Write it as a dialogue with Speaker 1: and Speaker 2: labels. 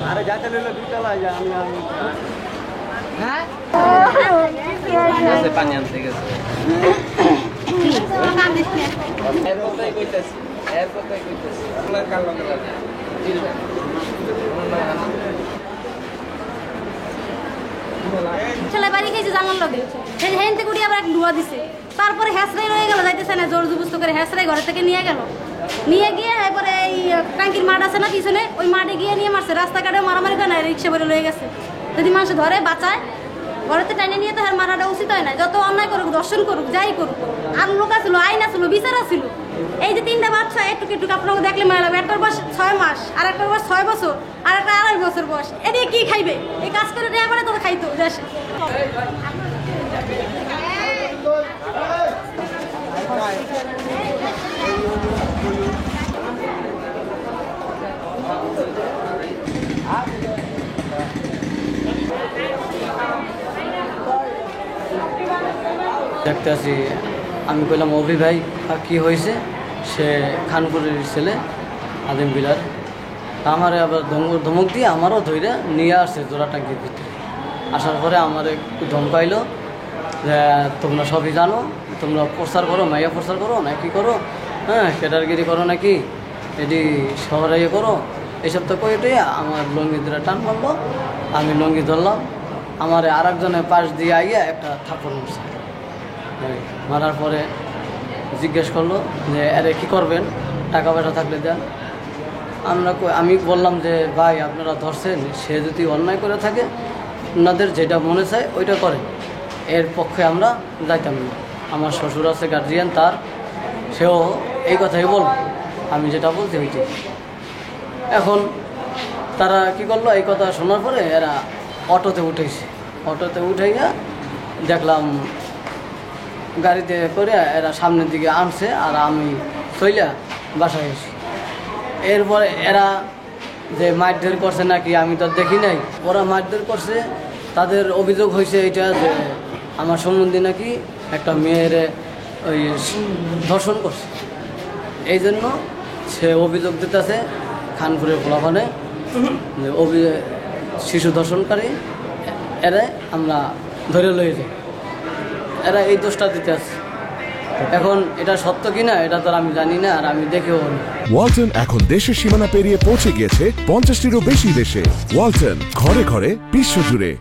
Speaker 1: আরে যাতে নিলে দুতলা যায় আমি হ্যাঁ পানি আনতে গেছে এর কথাই কইতাছি আপনার কাল লাগা
Speaker 2: ছেলে বাড়ি খেয়েছে জানার লগে হেন থেকে উঠে আবার এক ডুয়া দিছে তারপরে হ্যাসরাই রয়ে গেল যাইতেছে না জোর জবস্ত করে হ্যাসরাই ঘরে থেকে নিয়ে গেল নিয়ে গিয়ে এরপরে এই টাঙ্কির মাঠ আছে না পিছনে ওই মাঠে গিয়ে নিয়ে মারছে রাস্তাঘাটে মারামারি করে না রিক্সা করে লয়ে গেছে যদি মানুষ ধরে বাঁচায় ঘরেতে টাইনে নিয়ে তো আর মারাটা উচিত হয় না যত অন্যায় করুক দর্শন করুক যাই করুক আর লোক আসলো আইন আসলো বিচার আসলো এই যে তিনটা বাচ্চা একটু আপনাকে দেখলে মারা লাগবে একটার বয়স 6 মাস আর একটার বয়স 6 বছর আর একটা 2.5 বছর বয়স এদিকে কি খাইবে এই কাজ করে দেওয়া পরে তোরা খাইতো দেশে
Speaker 3: দেখতে আসি আমি কইলাম অভি ভাই কি হয়েছে সে খানপুরের ছেলে আদিম বিলার আমার আবার ধমক দিয়ে আমারও ধৈর্য নিয়ে আসছে জোড়া টাঙ্কির ভিতরে আসার পরে আমার একটু ধমকাইলো যে তোমরা সবই জানো তোমরা প্রচার করো মাইয়া প্রচার করো না কি করো হ্যাঁ কেটারগিরি করো নাকি এটি শহরে ইয়ে করো এইসব তো কইটে আমার লঙ্গি ধরে টান মারলো আমি লঙ্গি ধরলাম আমার আর একজনের পাশ দিয়ে আইয়া একটা থাপ্পড় মারছে মারার পরে জিজ্ঞেস করলো যে আরে কী করবেন টাকা পয়সা থাকলে দেন আমি বললাম যে ভাই আপনারা ধরছেন সে যদি অন্যায় করে থাকে ওনাদের যেটা মনে চায় ওইটা করে এর পক্ষে আমরা যাইতাম না আমার শ্বশুর আছে গার্জিয়ান তার সেও এই কথাই বলব আমি যেটা বলছি ওইটি এখন তারা কি করলো এই কথা শোনার পরে এরা অটোতে উঠাইয়া দেখলাম গাড়িতে করে এরা সামনের দিকে আনছে আর আমি চইলা বাসায় এসি এরপরে এরা যে মারধর করছে নাকি আমি তো দেখি নাই ওরা মারধর করছে তাদের অভিযোগ হয়েছে এটা যে আমার সম্বন্ধে নাকি একটা মেয়ের ওই ধর্ষণ করছে এই জন্য সে অভিযোগ দিতেছে খানপুরের পোলাপানে শিশু ধর্ষণকারী এরা আমরা ধরে লয়ে যাই এরা এই দোষটা দিতে আসছে এখন এটা সত্য কিনা এটা তো আমি জানি না আর আমি দেখেও না
Speaker 4: ওয়ালটন এখন দেশের সীমানা পেরিয়ে পৌঁছে গিয়েছে 50টিরও বেশি দেশে ওয়ালটন ঘরে ঘরে বিশ্বজুড়ে